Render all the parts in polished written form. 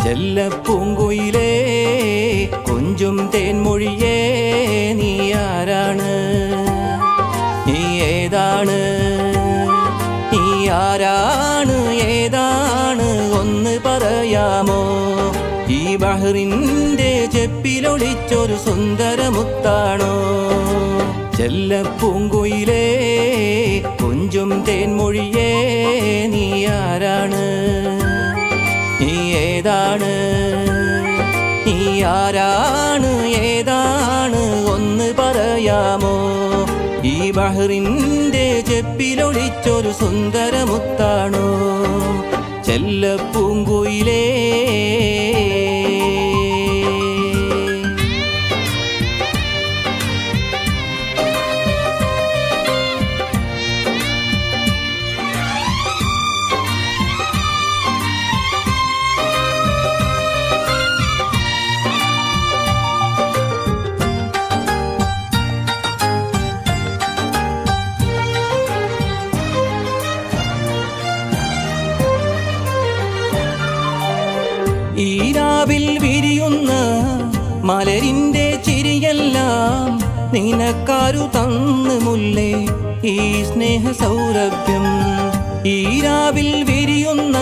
ചെല്ലപ്പൂങ്കുയിലേ കൊഞ്ചും തേൻമൊഴിയേ നീ ആരാണ്? നീ ഏതാണ്? നീ ആരാണ്? ഏതാണ്? ഒന്ന് പറയാമോ? ഈ ബഹറിന്റെ ചെപ്പിലൊളിച്ചൊരു സുന്ദരമുത്താണോ? ചെല്ലപ്പൂങ്കുയിലേ കൊഞ്ചും തേൻമൊഴിയേ നീ ആരാണ്? നീ ഏതാണ്? നീ ആരാണ്? ഏതാണ്? ഒന്ന് പറയാമോ? ഈ ബഹറിന്റെ ചെപ്പിലൊളിച്ചൊരു സുന്ദരമുത്താണോ? ചെല്ലപ്പൂങ്കുയിലേ ഈരാവിൽ വിരിയുന്ന മലരിന്റെ ചിരിയെല്ലാം നിനക്കാരു തന്നു മുല്ലേ ഈ സ്നേഹ സൗരഭ്യം. ഈരാവിൽ വിരിയുന്ന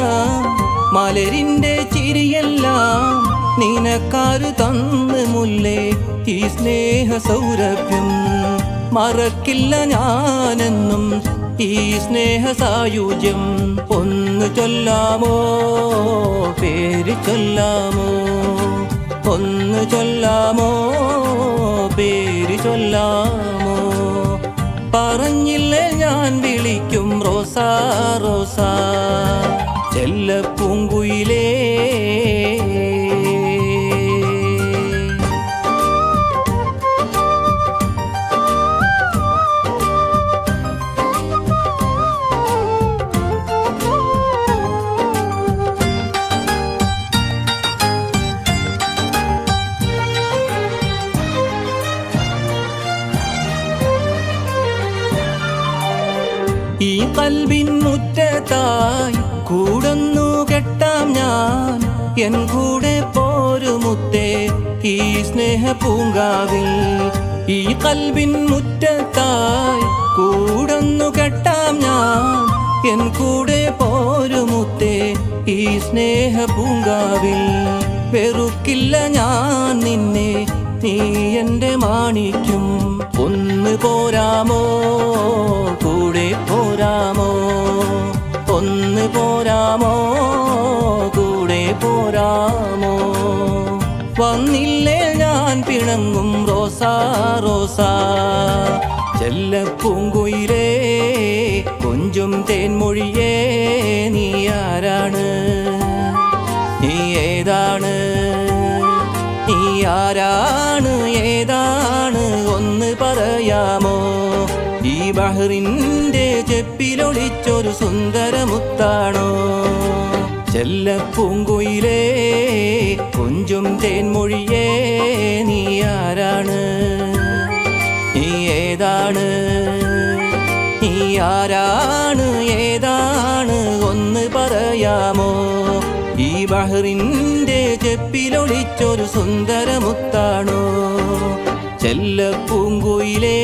മലരിന്റെ ചിരിയെല്ലാം നിനക്കാരു തന്നു മുല്ലേ ഈ സ്നേഹ സൗരഭ്യം. മറക്കില്ല ഞാനെന്നും ഈ സ്നേഹ സായുജ്യം. ഒന്ന് ചൊല്ലാമോ? പേര് ചൊല്ലാമോ? ഒന്ന് ചൊല്ലാമോ? പേര് ചൊല്ലാമോ? പറഞ്ഞില്ലേ ഞാൻ വിളിക്കും റോസാ റോസാ. ചെല്ലപ്പൂങ്കുയിലേ ഈ കൽബിൻ മുറ്റത്തായി കൂടൊന്നു കെട്ടാം ഞാൻ. എൻ കൂടെ പോരുമുത്തേ ഈ സ്നേഹ പൂങ്കാവിൽ. ഈ കൽബിൻ മുറ്റത്തായി കൂടൊന്നു കെട്ടാം ഞാൻ. എൻ കൂടെ പോരുമുത്തേ ഈ സ്നേഹ പൂങ്കാവിൽ. വെറുക്കില്ല ഞാൻ നിന്നെ, നീ എൻ്റെ മാണിക്യം. ഒന്ന് പോരാമോ? കൂടെ പോരാമോ? ഒന്ന് പോരാമോ? കൂടെ പോരാമോ? വന്നില്ലേ ഞാൻ പിണങ്ങും റോസാ റോസാ. ചെല്ലപ്പൂങ്കുയിലേ കൊഞ്ചും തേൻമൊഴിയേ നീ ആരാണ്? നീ ഏതാണ്? നീ ആരാണ്? ഏതാണ്? ഒന്ന് പറയാമോ? ഈ ബഹറിന്റെ ചെപ്പിലൊളിച്ചൊരു സുന്ദരമുത്താണോ? ചെല്ലപ്പൂങ്കുയിലേ കൊഞ്ചും തേൻമൊഴിയേ നീ ആരാണ്? നീ ഏതാണ്? നീ ആരാണ്? ഏതാണ്? ഒന്ന് പറയാമോ? ഈ ബഹറിന്റെ ചെപ്പിലൊളിച്ചൊരു സുന്ദരമുത്താണോ? ചെല്ലപ്പൂങ്കുയിലേ